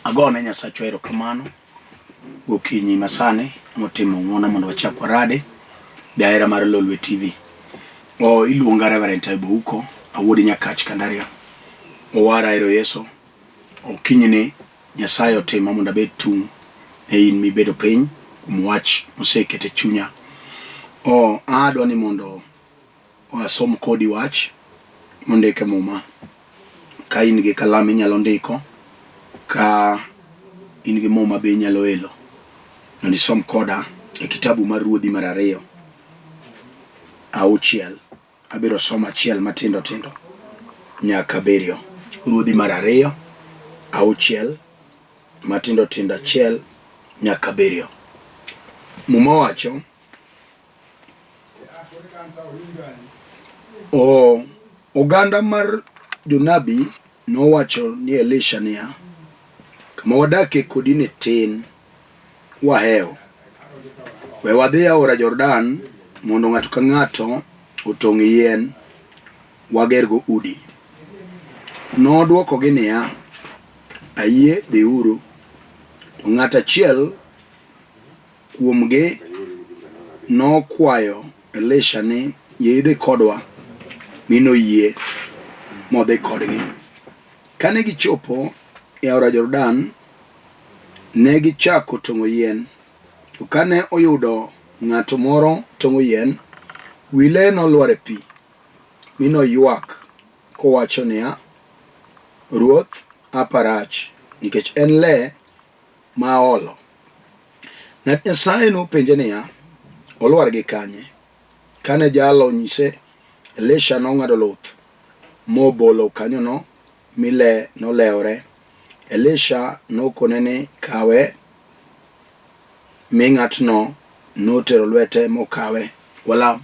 agone Nyasacho erokamano gokinyi masane motimo ng'uono mondo wachak warade daera mar Lolwe TV. Iluonga Reverend Ayub awuodi Nyakach Kandaria. Owara ero Yeso. Okinyini Nyasaye otimo mondo abed tung' in mibedo piny kuom wach mosekete chunya. Adwa ni mondo asom kodi wach mondike muma. Ka in gi kalam inyalo ndiko, ka in gi muma be inyalo elo. Mondo isom koda e kitabu mar Ruothi mar 2 auchiel. Abiro soma achiel matindo tindo nyaka 7. Ruothi mar 2 auchiel matindo tindo 1 nyaka 7. Muma wacho oganda mar jonabi nowacho ni Elisha niya, kama wadake kodi ne tin wahewo, we wadhi aora Jordan mondo ng'ato ka ng'ato otong' yien wagergo udi. Nodwokogi niya, ayie, dhiuru. To ng'at achiel kuomgi nokwayo Elisha ni yedhi kodwa, mino yie modhi kodgi. Kane gichopo e aora Jordan, ne gichako tong'o yien. To kane oyudo ng'ato moro tong'o yien, wile nolwar e pi, mino ywak kowacho niya, Ruoth, Hapa Rach, nikech en le ma olo. Ng'at Nyasaye nopenje niya, olwar gi kanye? Kane jalo nyise, Elisha nong'ado luth mobolo kanyono, mi le nolewore. Elisha nokone ni kawe, mi ng'atno notero lwete mokawe. Walam.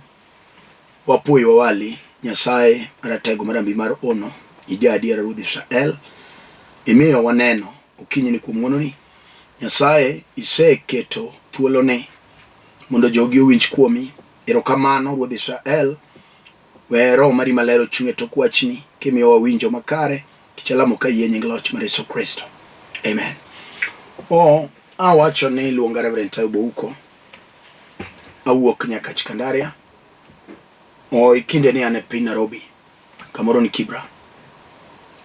Wapuoyo wawali Nyasaye maratego marambi mar ono, ija adiera Ruoth Israel. Imiyo waneno okinyini kuom ng'wononi. Nyasaye iseketo thuolone mondo jogi owinj kuomi. Erokamano Ruoth Israel. We Roho mari maler ochung' e tok wachni kimiyo wawinjo makare, kichalamo ka yie nying loch mar Yesu Kristo. Amen. Awacho ni iluonga Reverend Ayub awuok Nyakach Kandaria. Ikinde ni ane piny Nairobi, kamoro ni Kibra.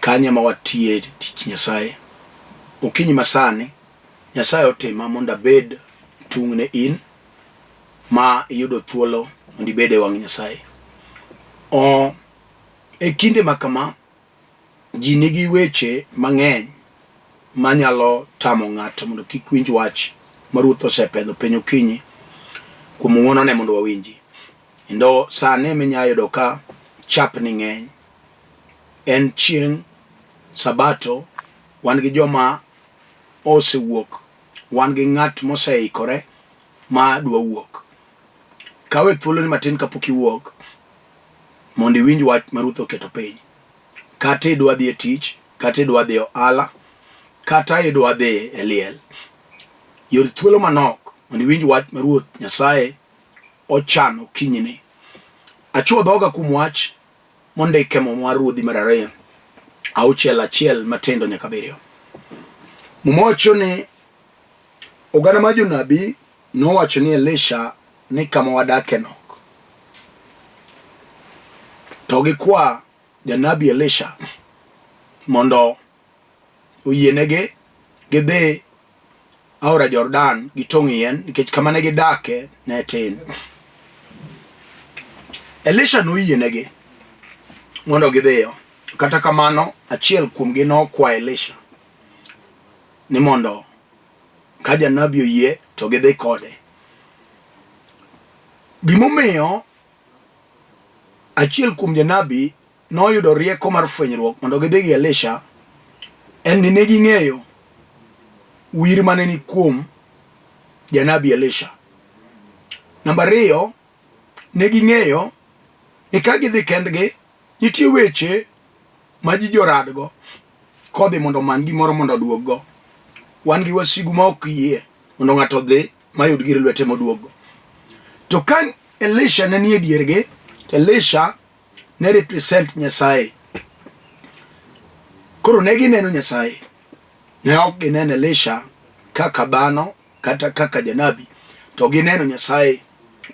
Kanya ma watie tich Nyasaye. Okinyi masani Nyasaye otima mondo abed tung' ne in ma iyudo thuolo mondo ibed e wang' Nyasaye. E kinde makama ji nigi weche mang'eny manyalo tamo ng'ato mondo kik winj wach ma Ruoth osepedho piny okinyi kuom ng'wonone mondo wawinji. Endo sane minyayudo ka chapni ng'eny. En chieng' Sabato, wan gi joma osewuok, wan gi ng'at moseikore ma dwa wuok. Kawe thuolo ni matin kapok iwuok mondo iwinj wach ma Ruoth oketo piny. Kata idwa dhi e tich, kata idwa dhi ohala, kata idwa dhi e liel. Yor thuolo manok mondo iwinj wach ma Ruoth Nyasaye ochano kinyini. Achuo dhoga kuom wach mondike mar Ruothi mar 2 auchiel 1 matindo nyaka 7. Mumocho ni oganda mar jonabi nowacho ni Elisha ni kama wadake nok. To gikwa janabi Elisha mondo oyienegi gidhi aora Jordan gitong' yien, nikech kama ne gidake ne tin. Elisha noyienegi mondo gidhiyo. Kata kamano achiel kuomgi nokwayo Elisha ni mondo ka janabi oyie to gidhi kode. Gimomiyo achiel kuom janabi noyudo rieko mar fwenyruok mondo gidhi gi Elisha en ni ne ging'eyo wir mane ni kuom janabi Elisha. Namba 2, ne ging'eyo ni ka gidhi kendgi nitie weche ma ji joradgo kodhi mondo many gimoro mondo duoggo. Wan gi wasigu ma ok yie mondo ng'ato dhi mayud gir lwete moduoggo. To ka Elisha ne nie diergi, Elisha ne represent Nyasaye. Koro ne gineno Nyasaye. ne ok gineno Elisha kaka dhano kata kaka janabi, to gineno Nyasaye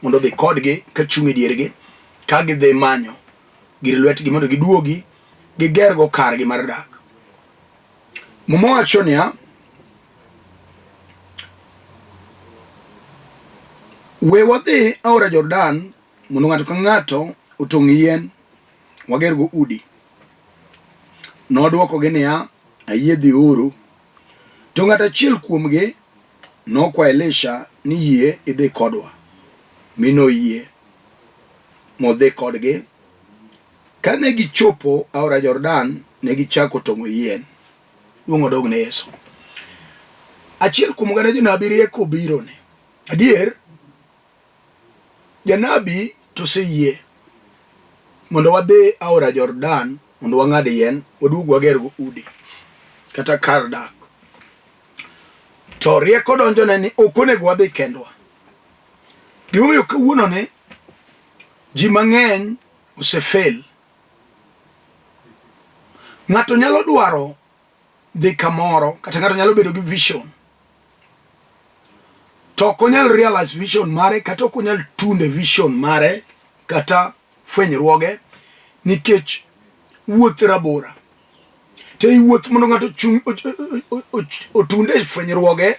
mondo dhi kodgi ka chung' e diergi, ka gidhi manyo gir lwetgi mondo giduogi gigergo kargi mar dak. Muma wacho niya, we wadhi aora Jordan mondo ng'ato ka ng'ato otong' yien wagergo udi. Nodwokogi niya, ayie dhi uru. To ng'ato achiel kuomgi nokwayo Elisha ni yie idhi kodwa, mi noyie modhi kodgi. Kane gichopo aora Jordan, ne gichako tong'o yien. Duong' odog ne Yesu. Achiel kuom oganda jonabi rieko obirone. Adier, janabi toseyie mondo wadhi aora Jordan mondo wang'ad yien waduog wagergo udi kata kar dak. To rieko donjone ni ok onego wadhi kendwa. Gimomiyo kawuononi ji mang'eny osefel. Ng'ato nyalo dwaro dhi kamoro, kata ng'ato nyalo bedo gi vision, to ok onyal realize vision mare, kata ok onyal tunde vision mare kata fwenyruoge, nikech wuoth rabora. To i wuoth mondo ng'ato otunde fwenyruoge,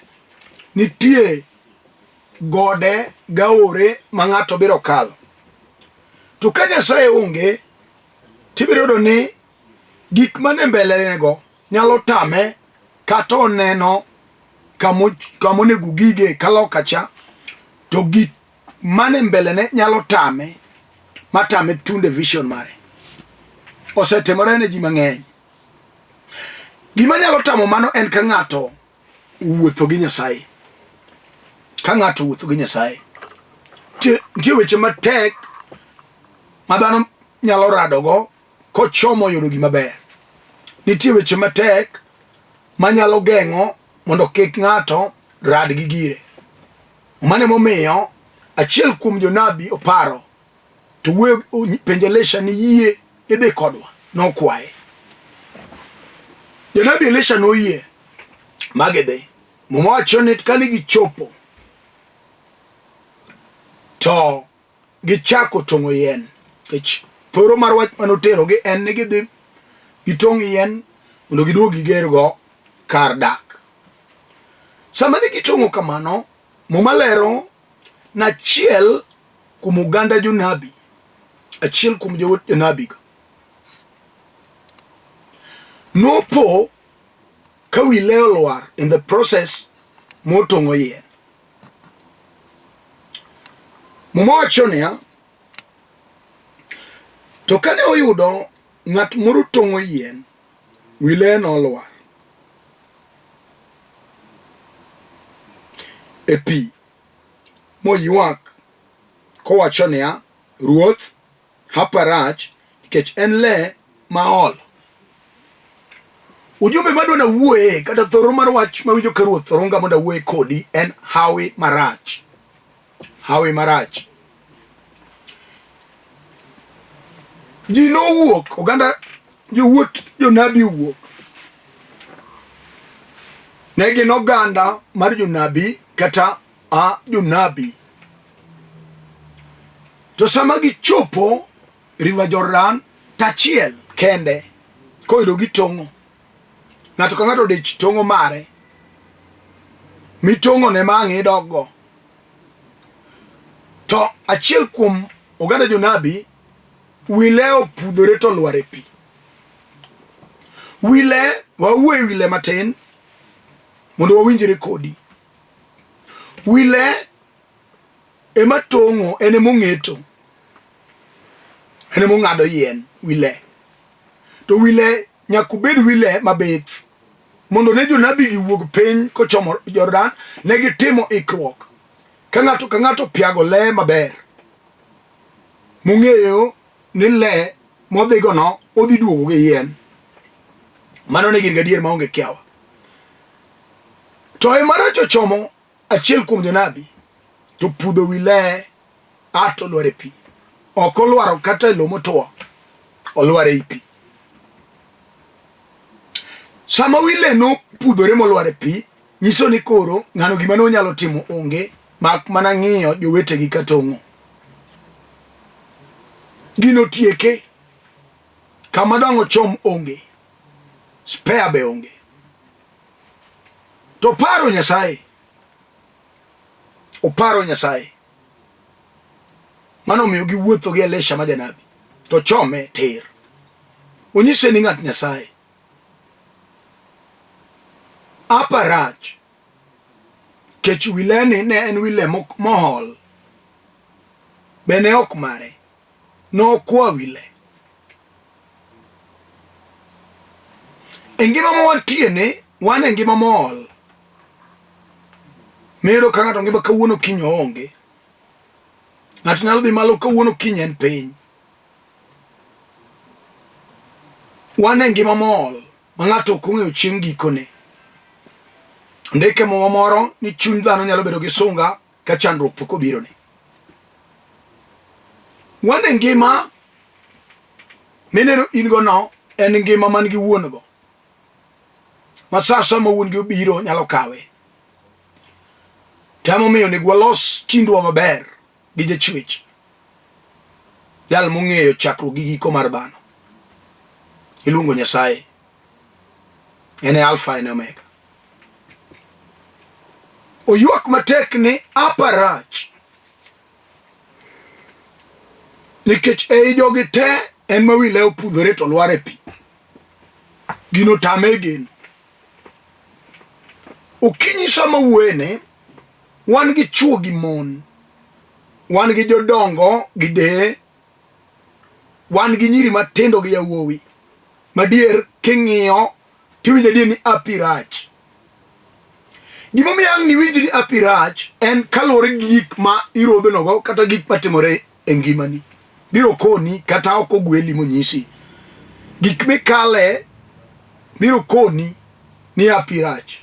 nitie gode gaore ma ng'ato biro kalo. To ka Nyasaye onge, tibiro yudo ni gik mane mbele nego nyalo tame, kata oneno kamonego gige kaloka cha, to gik mane mbelene nyalo tame, matame tunde vision mare. Osetimore ne ji mang'eny. Gima nyalo tamo mano en ka ng'ato wuotho gi Nyasaye. Ka ng'ato wuotho gi Nyasaye, nitie weche matek ma dhano nyalo radogo kochomo yudo gima ber. Nitie weche matek ma nyalo geng'o mondo kik ng'ato rad gi gire. Mano momiyo achiel kuom jonabi oparo, to wuoyo penjo Elisha ni yie idhi kodwa, nokwaye. Jonabi Elisha noyie magidhi. Muma wacho ni kane gichopo, to gichako tong'o yien. Thoro mar wach manoterogi en ni gidhi gitong' yien mondo giduog gigergo kar dak. Sama ne gitong'o kamano, Muma lero nachiel kuom oganda jonabi, achiel kuom jowuot jonabigo, nopo ka wile olwar in the process motong'o yien. Muma wacho niya, to kane oyudo ng'at moro tong'o yien, wile nolwar e pi moywak kowacho niya, Ruoth, Hapa Rach, nikech en le maol. Ujumbe madwa na wuoye, kata thoro mar wach mawinjo ka Ruoth thoronga mondo wuoye kodi, en hawi marach. Hawi marach. Ji nowuok, oganda jowuot jonabi owuok. Ne gin oganda mar jonabi kata jonabi. To sama gichopo River Jordan, tachiel kende koyudo gitong'o. Ng'ato ka ng'ato odich tong'o mare, mitong'o ne ma ang' idoggo. To achiel kuom oganda jonabi, wile opudhore to olwar e pi. Wile, wawuoye wile matin mondo wawinjre kodi. Wile ema tong'o, ene mong'eto, ene mong'ado yien, wile. To wile nyakubed wile mabith, mondo ne jonabi giwuog piny kochomo Jordan, ne gitimo ikruok. Ka ng'ato piago le maber, mong'eyo ni le modhigono odhi duogo gi yien. Mano ne gin gadier maonge kiawa. To marach ochomo achiel kuom jonabi, to pudho wi le ato olwar e pi. Ok olwaro kata e lo motuo, olwar e pi. Sama wile no pudhore molwar e pi, nyiso ni koro ng'ano gima nonyalo timo onge, mak mana ng'iyo jowetegi katong'o. Gino tieke, kama dang' ochom onge, spare be onge. To oparo Nyasaye, mano omiyo giwuotho gi Elisha ma janabi, to chome tir. Onyise ni ng'at Nyasaye. Hapa Rach, kech wileni ne en wile mohol, bene ok mare, nokwa wile. E ngima ma wantieni, wan e ngima mohol. Mero ka ng'ato ngima kawuono kiny onge. Ng'ato nyalo dhi malo kawuono kiny en piny. Wan e ngima mohol, ma ng'ato ok ong'eyo chieng' gikone. Ndike moro ni chuny dhano nyalo bedo gi sunga ka chandruok pok obirone. Wan e ngima mineno in go no, en ngima man gi wuon go. Ma sasa ma wuon gi obiro nyalo kawe. Temo miyo ni walos chindwa maber gi jachwech. Jal mong'eyo chakruok gi giko mar dhano. Iluongo Nyasaye. En e Alpha en Omega. Oywak matek ni Hapa Rach. Nikech ei jogi te en ma wile opudhore to lwar e pi. Gino tame geno. Okinyi sama wuene, wan gi chuo gi mon, wan gi jodongo gi deye, wan gi nyiri matindo gi yawuowi, madier king'iyo tiwinjo adier ni Hapa Rach. Gimomiyo ang' niwinj ni Hapa Rach en kaluwore gi gik ma irodhonogo kata gik matimore e ngimani. Biro koni kata ok ogweli monyisi. Gik mikale biro koni ni Hapa Rach.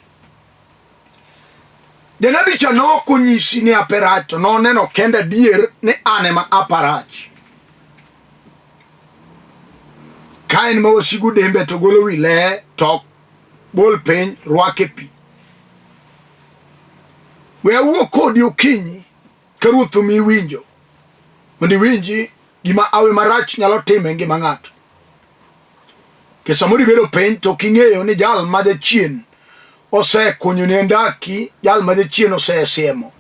Janabi cha nok onyisi ni Hapa Rach, to noneno kende adier ni an ema Hapa Rach. Ka en ma wasigu dembe to golo wile to bol piny rwake pi. We awuo kodi okinyi ka Ruoth omiyi winjo, mondo iwinji gima awe marach nyalo timo e ngima ng'ato. Ke samoro ibedo piny to king'eyo ni jal ma jachien osekunyo ni ndaki, jal ma jachien osesiemo,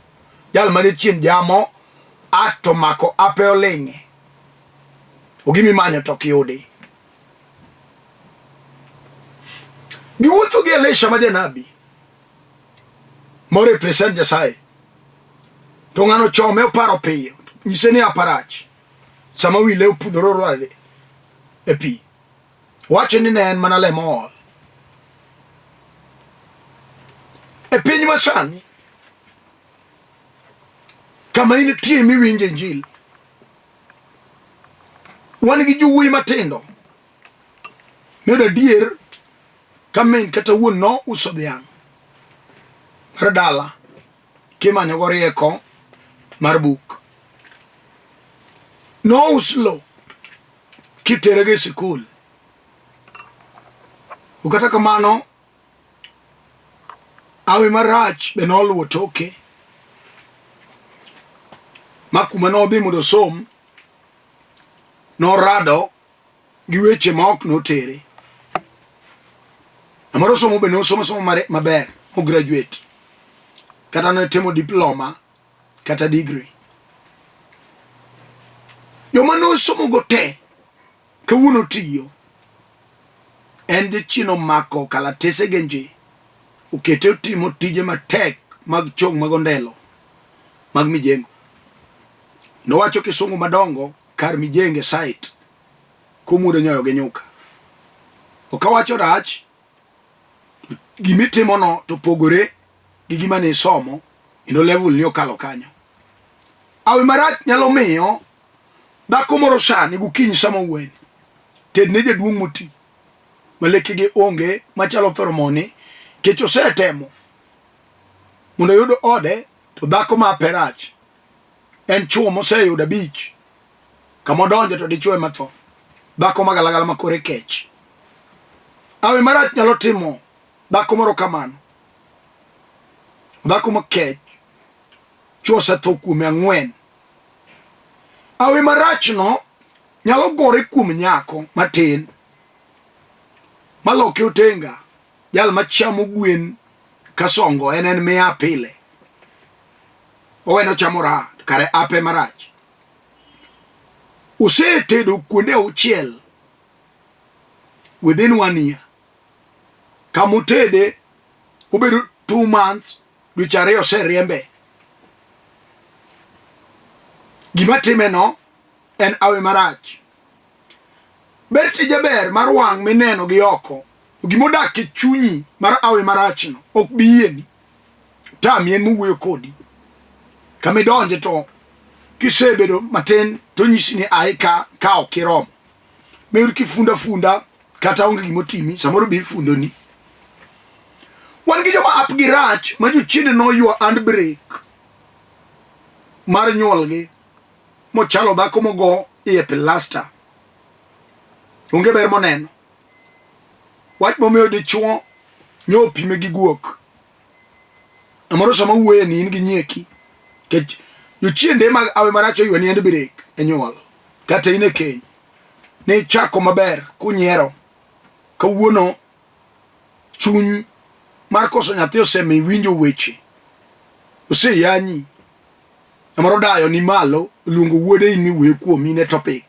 jal ma jachien jamo, ato mako ape oling'e. Ogimi manyo to kiyudi. Giwuotho gi Elisha ma janabi, mo represent Nyasaye. To ng'ano chome oparo piyo, nyise ni Hapa Rach. Sama wile opudhore olwar e pi, wacho ni ne en mana le mohol. E piny masani, kama intie miwinje Injili, wan gi jowuoyi matindo miyudo adier ka min kata wuon no uso dhiang' mar dala kimanyogo rieko mar buk. No uslo kitere gi sikul. Ukata kamano, awe marach be noluwo toke. Makuma nodhi mondo som, norado gi weche ma ok notere. Amaro somo be nosomo maber, o graduate. Kata notimo diploma, kata degree. Joma nosomo go te, kawuono tiyo, en jachien omako kalatese genje, okete otimo tije matek mag chong' mag ondelo, mag mijengo. Nowacho kisungu madongo kar mijenge site, kumudo nyoyo gi nyuka. Okawacho rach, gimitimo no to pogore gi gima ne somo, ino level ni okalo kanyo. Awe marach nyalo miyo dhako moro sani gokinyi sama wuoyi tedne jaduong' moti malekegi onge machalo thoromoni, kech osetemo mondo yud ode. To dhako ma Hapa Rach en chuo moseyudo abich, kama odonjo to dichuo matho, dhako magalagala makore kech. awe marach nyalo timo dhako moro kamano. Dhako makech chuo osetho kuome 4. Awe marach no nyalo gore kuom nyako matin maloke otenga, jal machamo gwen kasongo en miya pile. Oweno chamo ra kare ape marach. Usetedo kuonde 6 within 1 year. Kamutede ubedo 2 months, dweche 2 oseriembe. Gima time no en awe marach. Ber tije ber mar wang' mineno gi oko. Gimodak e chunyi mar awe marach no ok bi yieni. Tamien muwuoyo kodi. Kamidonje to kisebedo matin to nyisi ni ai ka ok iromo. Meru kifunda kata onge gimotimi samoro bi fundoni. Wan gi joma apgi rach ma jochiende no ywa handbrake mar nyuolgi mochalo dhako mogo iye plasta. Onge ber moneno. Wach momiyo dichuo nyo pime gi guok. Amoro sama wuoye ni in gi nyieki. Kech jochiende mag awe marach oywa ni handbrake e nyuol. Kata ine keny. Ne chako maber kunyiero. Kawuono chuny mar koso nyathi osemi winjo weche. Oseyanyi. Amoro dayo ni malo luongo wuode in miwuoyo kuomi ne topic.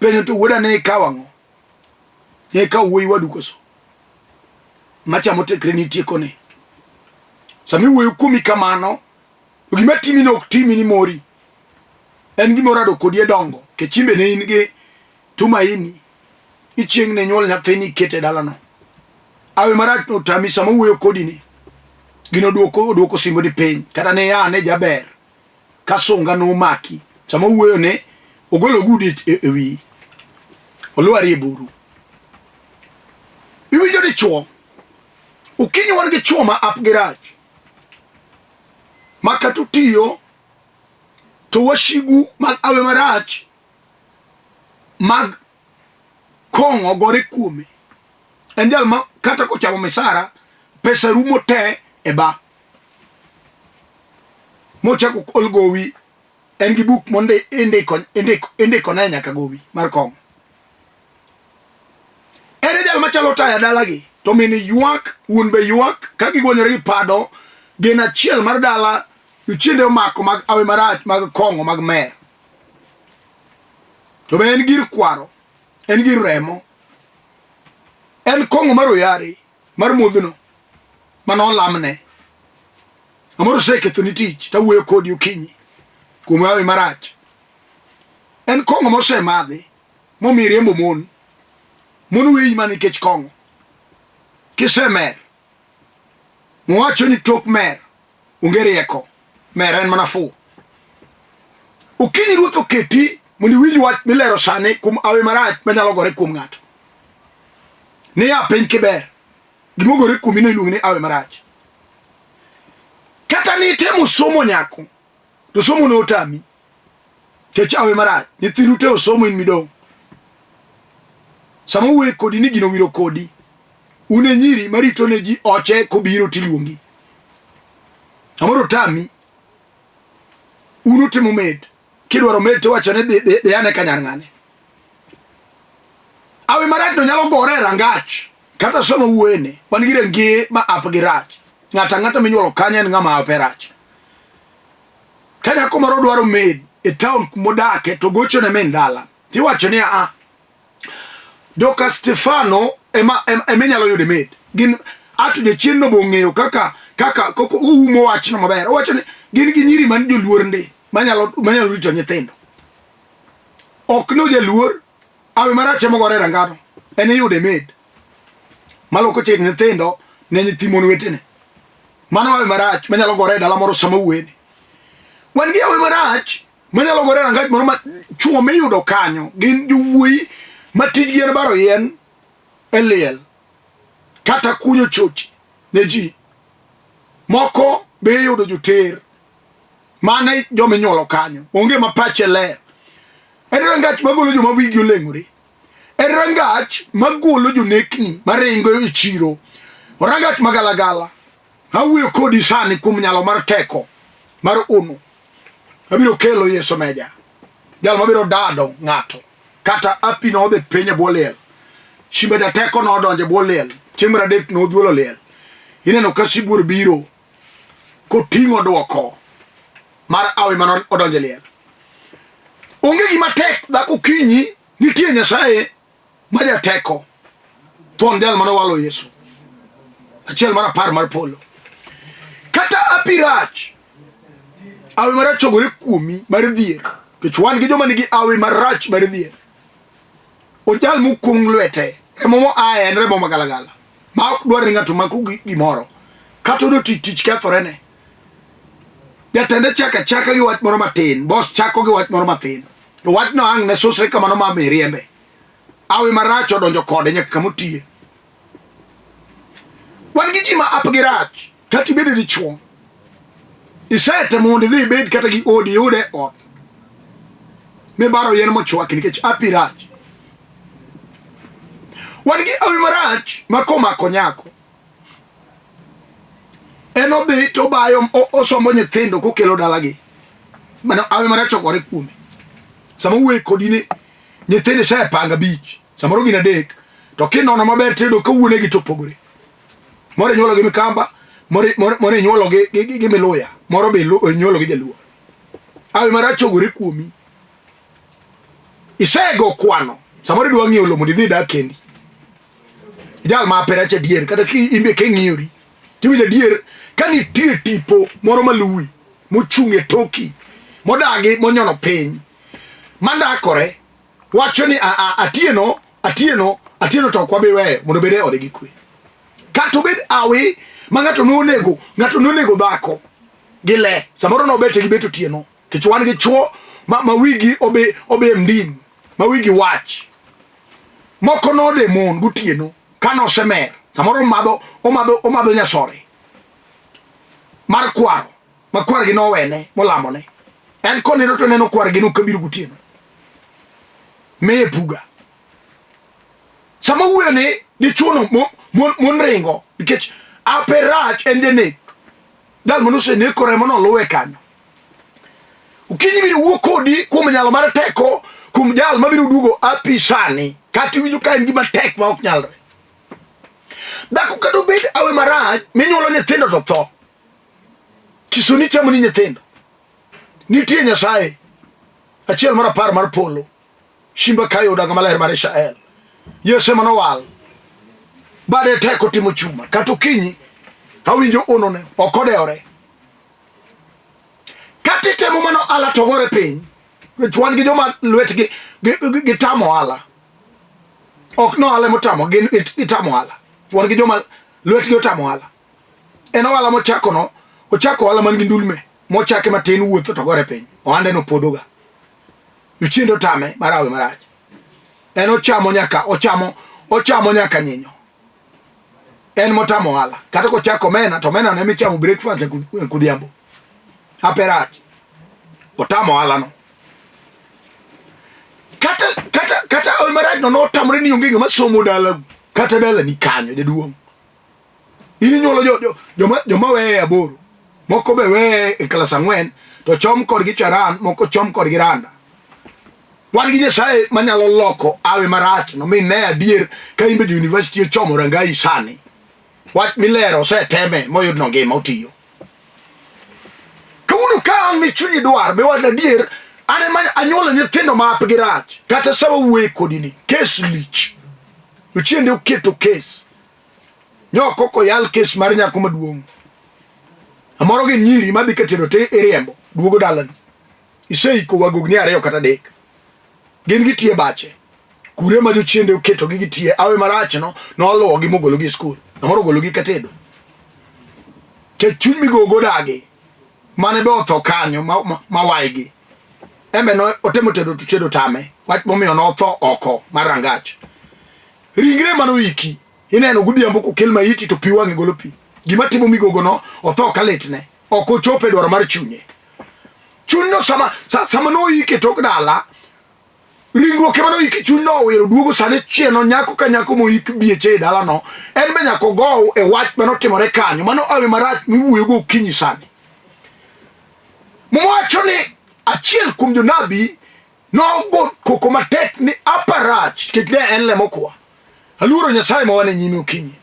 Penyo to wuoda ne ikawango. Ne ikaw wuoyi wadu koso. Machamo tekre ni tiekone. Sami wuoyo kuomi kamano. Gima timi no ok timi ni mori. En gimorado kodi e dongo. Ke chimbe ne in gi tumaini. Ichieng' ne nyuol nyathini kete dalano. Awe marach no tami sama wuoyo kodi ni. Gino duoko simbo di piny. Kata ne ya ne jaber. Kasunga no maki. Sama wuoyo ne ogolo gudi e wi. Oluari e buru. Iwinjo di chuo. Ukinyi wan gi chuo ma apgi rach. Makatutiyo to washigu mag awe marach mag kongo gore kuome. En jal ma kata kochamo misara pesa rumo te e ba. Mochako kol gowi en gi buk monde indiko ne nyaka gowi mar kongo. En jal machalo taya dalagi to mini yuak wuon be yuak ka gigonyore pado gena chiel mar dala jochiende omako mag awe marach mag kongo mag mer. To be en gir kwaro, en gir remo, en kongo mar oyare mar modhno mano lamne. Amoro seketho ni tich ta wuoyo kodi okinyi kuom awe marach. En kongo mose madhi momi riembo mon weyi mani kech kongo. Kisemer mwacho ni tok mer onge rieko. Mer en mana fu. Ukinyi ruoth oketi mondo winj wach milero sani kuom awe marach manyalo gore kuom ng'ato. Ni ya piny kiber. Gimogore kuomi no iluongo ni awe marach. Kata ni temo somo nyako. To somo no otami. Kech awe marach. Nyithiru te osomo in midong. Sama wuoyo kodi ni gino wiro kodi. Une nyiri marito ne ji oche kobiro tiluongi. Amoro tami. Uno timo med. Kidwaro med to wacho ne de ane kanyar ng'ane. Awe marach no nyalo gore rangach. Kata somo wuoyene. Wan gi renge ma apgi rach. Ng'ata minyuolo kanyo en ng'ama ape rach. Ka nyako moro dwaro med e town kumodake to gocho ne min dala. Tiwacho ni Doka Stefano ema nyalo yude med. Gin atu jachien no bong'eyo kaka koko umo wach no maber. Owacho ni gin gi nyiri man joluor nde manyalo rito nyithindo. Ok no joluor awe marach mogore rangano. En yude med. Maloko chik nyithindo ne nyithi mon wetene. Mano awe marach manyalo gore dala moro sama wuoyene. Wan gi awe marach manyalo gore rangach moro ma chuo miyudo kanyo gin jowuoyi matijgi en baro yien LER kata kunyo chochi ne ji. Moko be yudo joter mane jominyuolo kanyo onge mapache ler. En rangach magolo joma wigi oleng'ore. rangach magolo jonekni maringo e chiro rangach magalagala awuyo kodi sani kuom nyalo mar teko mar unu abiro kelo Yesu meja jal mabiro dado ng'ato kata api no odhi piny e bwo liel shimba jateko no odonje bwo liel chieng' mar adek no odhuolo liel ineno ka sibuor biro koting'o dwoko mar awi mano odonje liel onge gima tek dhako kinyi nitie Nyasaye ma jateko thuon jal mano walo Yesu achiel mar apar mar polo kata api rach awi marach ogore kuomi mar dhier kech wan gi joma nigi awi marach mar dhier ojal mokung lwete remo mo ae en remo magalagala ma ok dwar ni ng'ato maku gimoro kata odo tich kethorene jatende chaka gi wach moro matin bos chako gi wach moro matin to wach no ang' ne susre kamano ma miriembe awi marach odonjo kode nyaka kamotiye wan gi ji ma apgi rach kata ibede dichuo isete mondo idhi ibed kata gi odi yude ot mibaro yen mochwaki nikech api rach wan gi awi marach ma komako nyako en odhi to bayo osombo nyithindo kokelo dalagi mano awi marach ogore kuome sama uwe kodine nyithindo sepanga bich samoro gin adek to kinono maber tedo kawuonegi to pogore moro nyuolo gi mikamba moro nyuolo gi miluya moro be nyuolo gi jaluo awi marach ogore kuomi isego kwano samoro idwa ng'iewo lomo idhi dak kendi jal ma peracha dier kata ki imbe ke ng'iori tiwinjo dier ka nitie tipo moro maluwi mochung'e toki modagi monyono piny mandakore wacho ni atieno to kwa biwe mondo bede ode gi kwe kato bed awi ma ng'ato nonego dhako gi le samoro no bete gi beto tieno kech wan gi chuo ma wigi obe mdim ma wigi wach moko node mon gutieno kano semer samoro omadho nyasore mar kwaro ma kwar gi nowene molamone en konido to neno kwar gi nokabiro gutieno meye puga sama wuene dichuono mon ringo nikech ape rach en denek dal monuse nekore mono luwe kanyo ukinyi biro wuok kodi kuom nyalo mar teko kuom jal mabiro duogo api sani kati winjo ka en gima tek ma ok nyalre dhako kado bed awe marach minyuolo nyithindo to tho kisoni chamo ni nyithindo nitie Nyasaye achiel mar apar mar polo shimba kayo daga maler mar Israel Yesu mano wal bade teko timo chuma kato kinyi awinjo onone okodeore kati temo mano ala togore piny chwan gi joma lwetgi gitamo ala ok no ala motamo gitamo ala chwan gi joma lwetgi otamo ala en ala ochako ala man gi ndulme mochake matin wuotho to gore piny oande no podhoga uchiendo tame marawe marach en ochamo nyaka nyinyo en motamo ala kata kochako mena to mena ne michamo breakfast kudhiambo ape rach otamo ala no kata awe marach no otamre ni onge ng'ama somo dala kata dala ni kanyo jaduong' ini nyuolo joma weye aboro moko be weye e klas 4 to chom kod gi charan moko chom kod gi randa wan gi Nyasaye manyalo loko awe marach no mi ne adier ka imbe di university chomo rangai sani wach milero se teme moyud no ngima otiyo kawuono ka ang' mi chunyi dwar be wad adier ane anyuolo nyithindo ma apgi rach kata sama wuoye kodini kes lich uchiende uketo kes nyoko koyal kes mar nyako maduong' amoro gi nyiri madhi katedo te iriembo duogo dalani iseiko wagogni 2 kata 3 gin gitie bache kure ma jochiende uketo gi gitie awe marach no oluwo gi mogolo gi skul amoro golo gi katedo ke chuny migogo dagi mane be otho kanyo ma waigi embe no otemo tedo tame wach momiyo no otho oko marangach ringre manoiki ineno gudhiambo kokel maiti to pi wang'e golo pi gima timo migogo no otho kaletne ok ochope dwaro mar chunye no sama no ike tok dala ringruok ema no iki chuny no wiro duogo sane chieno nyako ka nyako moik bieche dala no en be nyako go e wach manotimore kanyo mano awe marach miwuoyo go kinyi sani mwacho ni achiel kuom jonabi no go koko matek ni Hapa Rach kit ne en le mokwa aluoro Nyasaye ma wane nyime okinyi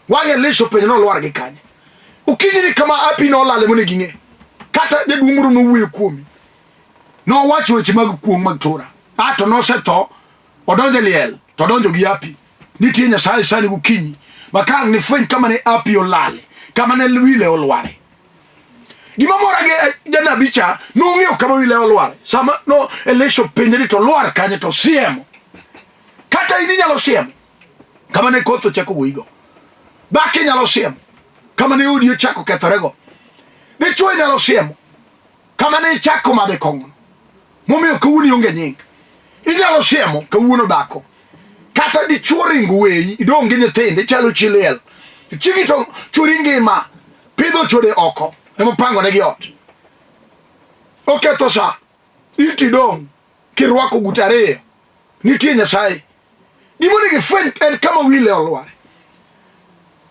wange lesho penyo no lwar gi kanye okinyi ni kama api no lale mone ginge kata jaduong'uru no wuoyo kuomi no wacho weche mag kuong mag tora ato no seto odonjo liel to donjo gi api nitie Nyasaye sani gokinyi makang ni fweny kama ne api olale kama ne wile olware gima mora ge janabi cha no ng'eyo kama wile olware sama no elesho penjeri to lwar kanye to siemo kata ini nyalo siemo kama ne kotho chako goigo baki nyalo siemo kama ne odi chako kethorego ne chwe nyalo siemo kama ne chako madhe kong'o momiyo kawuni onge nying inyalo siemo kawuono dhako kata di chuoringu weyi idong gi nyithinde chalo chilel chigi to churi ngima pidho chode oko emo pango ne gi ot oketho sa iti dong kirwako gutare nitie Nyasaye gimoni gi fweny en kama wile olware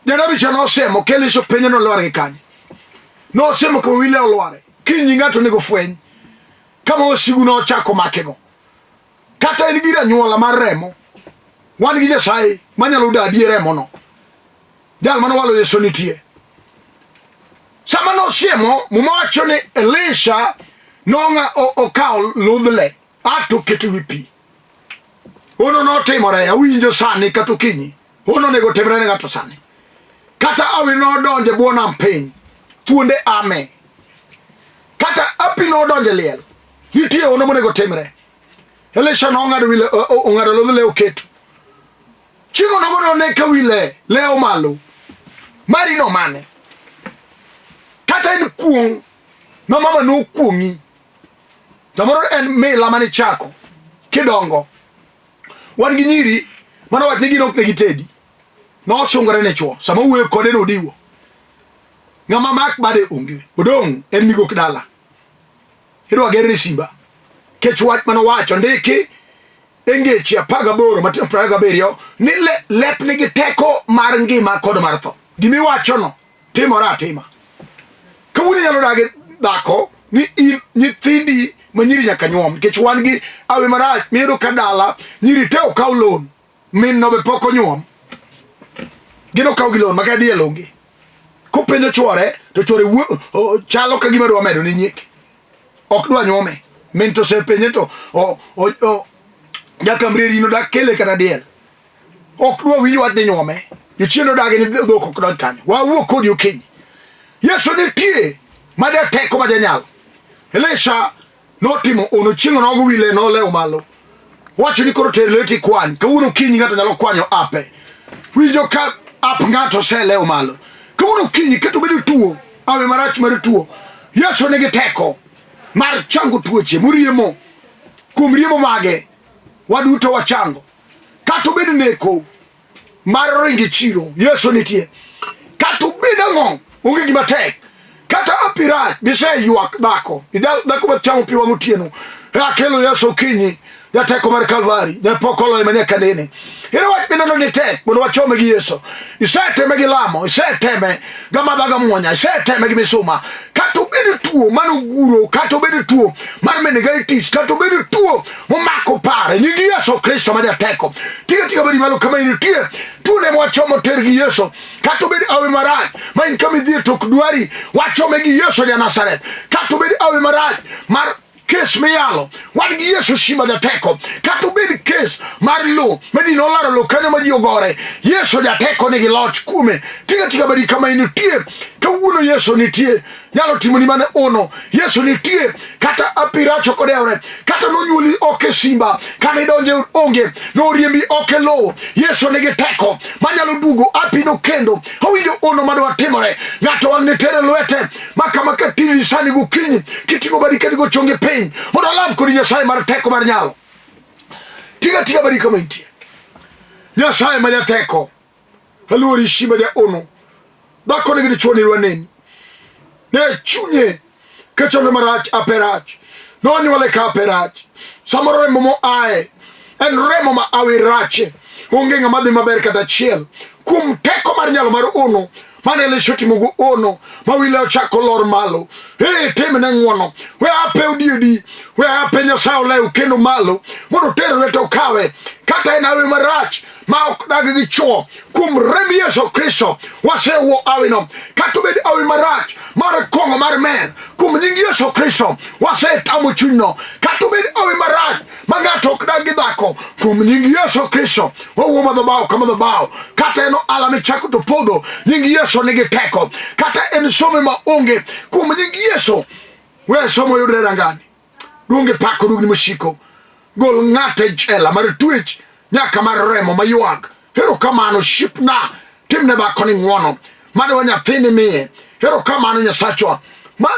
janabi cha no semo kelesho penyo no lware gi kanye no semo kama wile olware kinyi ng'ato nego fweny kama osigu no chako makego kata en gira nyuola mar remo wan gi Nyasaye manyalo dadi remo no jal mano walo Yesu nitie sama no siemo mumawacho ni Elisha nonga okao ludhle ato ketu wipi ono no timore awinjo sani kata kinyi ono nego temre ne gato sani kata awi no donje buona mpiny thuonde ame kata api no donje liel nitie ono monego timre Elisha no ngado wile ongado ludhle oketu chingo no gono ne ka wile leo malo mari no mane kata en kuong na mama no kuongi tamoro en mela mane chako kidongo wan gi nyiri mana wach ni ginok ne gitedi no sungore ne chuo sama wuoyo kode no diwo ngama mak bade onge odong en migo kdala irwa gere simba kechwat mana wacho ndiki engechi 18 matin 27 ni lep ni giteko mar ngima kod mar tho gimi wacho no timora tima kawuni nyalo dage dhako ni nyithindi manyiri nyaka nyuom kech wan gi awe marach miyudo kadala nyiri te okaw lon min no be poko nyuom gino kaw gi lon maka diel onge kopenjo chwore to chwore chalo ka gima dwa medo ni nyik ok dwa nyuome min to se penje to jakamreri no dak kele kana diel ok dwa winjo wach ni nyuome jochiendo dage ni dhok ok dwa kanyo wawuok kodi okinyi Yesu nitie made teko made nyalo Elisha notimo ono chingo no wile no leo malo wacho ni koro terleti kwan kawuono kinyi ngato nyalo kwanyo ape winjo ka ap ngato se leo malo kawuono kinyi keto bedo tuo awe marach mar tuo Yesu nigi teko mar chango tuoche muriemo kuom riemo mage waduto wachango kato bedo neko mar ringi chiro Yesu nitie kato bedo ng'ong onge gima tek kata Hapa Rach bise yuak dhako dhako machamo pi wang' otieno akelo Yesu kinyi jateko mar Kalvari japokolo emanya kanene ere wach bende no ni tek mondo wachome gi Yesu iseteme gi lamo iseteme gamadha gamuonya iseteme gi misuma kata obedo tuo mano guro kata obedo tuo mar meningitis kata obedo tuo momako pare nyingi Yesu Kristo ma jateko tiga bedi malo kama initie tu ne wachomo ter gi Yesu kata obedo awe marach ma in kama idhi tok dwari wachome gi Yesu ja Nazareth kata obedo awe marach mar kes meyalo wan gi Yesu shima jateko kata obed kes mar lo medi nolaro lo kanyo ma ji ogore Yesu jateko nigi loch kume tiga bedi kama initie kawuono Yesu nitie nyalo timo ni mane ono Yesu nitie kata Hapa Rach okodewre kata nonyuoli oke simba kama idonje onge no riembi oke lo Yesu nigi teko manyalo dugo api no kendo hawinjo ono madwa timore ngato wang' ne tere lwete makama katili sani gokinyi kitimo badi katigo chonge piny mondo alam kodi Nyasaye mar teko mar nyalo tiga badi kama intie Nyasaye ma jateko aluori shima ja ono dhako nigi dichuo ni rwaneni ne chunye kechonde marach Hapa Rach nonyuole ka Hapa Rach Samo remo mo ae. En remo ma awi rache. Onge ng'ama dhi maber kata achiel. Kuom teko mar nyalo mar ono. Mane le shoti mugu ono. Ma wile ochako lor malo. Teme ne ng'wono. We ape odiedi. We ape Nyasaye oleu kendo malo. Mondo tere lwete okawe. Kata en awi marach. Ma ok dagi gi chuo. Kuom remb Yesu Kristo. Wase wo awi no. Kata bed awi marach. Mar kongo mar mer. Kuom nying Yesu Kristo. Wase tamo chuny no. Kata bed awi marach. Ma ng'ato ok dagi dhako. Kuom nying Yesu Kristo. Wawo madhabahu ka madhabahu. Kata eno ala michako to podho. Nying Yesu nigi teko. Kata en some ma onge. Kuom nying Yesu. We somo yudre rangani. Duonge pako dugni moshiko. Gol ng'ate jela mar twitch. Nyaka mar remo mayuag. Hero kamano shipna. Timne bako ni ng'wono. Mane wa nyathini miye. Hero kamano Nyasachwa. Ma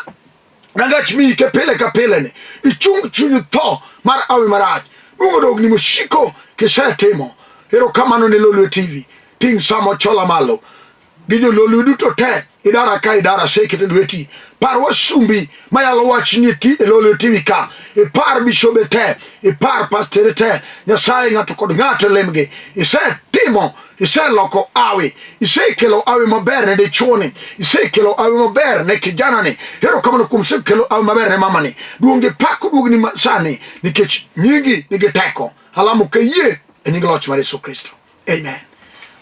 rangach mi ke pile ka pile ni. Ichung chunyu tho mar awi marach. Dungo dogni moshiko kisetimo. Hero kamano ni Lolwe TV. Ting samo chola malo. Gijo Lolwe duto te. Idara ka idara sekete lweti. Par wasumbi mayalo wachni ti Lolwe TV ka. Par bishobe te. Par pastere te. Nyasaye ng'ato kod ng'ato lemge. Ise timo. Ise loko awi. Ise kelo awi maber ne dichuoni. Ise kelo awi maber ne kijana ni. Hero kamano kuom ise kelo awi maber ne mama ni. Duonge pako duogni sani. Nikech nyingi nigi teko. Halamu ke yie e nying loch mar Yesu Kristo. Amen.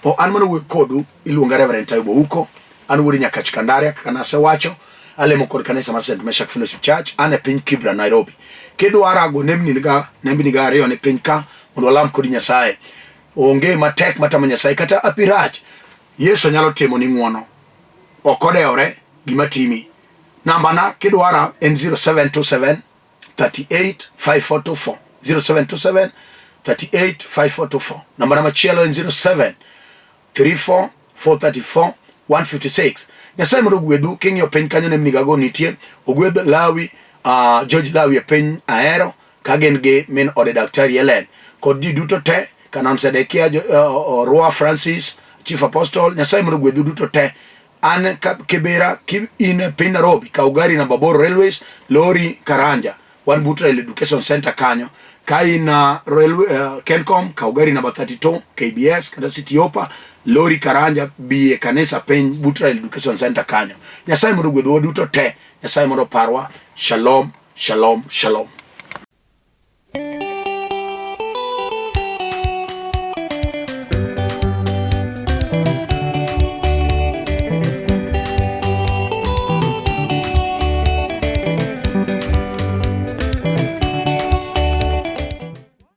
O an mano wuoyo kodu iluonga Reverend Ayub huko. An wuodi nyaka Chikandaria kaka nasewacho. Alemo kod kanisa mar St. Meshach Fellowship Church. An e piny Kibra, Nairobi. Kidwaro ago nembni ga ariyo ne piny ka mondo walam kod Nyasaye. Onge matek matamo Nyasaye kata Hapa Rach. Yesu nyalo timo ni ng'wono. Ok odewore gima timi. Namba na kidwara en 0727 38 5424. 0727 38 5424. Namba na machielo en 07 34 434 156. Nyasaye mondo gwedhu king'iyo piny kanyo nembni gago nitie. Ogwedh Lawi, George Lawi e piny Ahero kagen gi min ode Daktari Helen kod ji duto te. Kanon Sedekia, Roa Francis, Chief Apostle. Nyasaye mondo gwedhu duto te. An Kibera in piny Nairobi kaw gari na Babor Railways lori Karanja One Boot Rail Education Center kanyo. Ka in railway Kencom kaw gari namba 32 KBS kata City Hoppa lori Karanja bi e kanisa piny Boot Rail Education Center kanyo. Nyasaye mondo gwedhu duto te. Nyasaye mondo parwa. Shalom, shalom, shalom.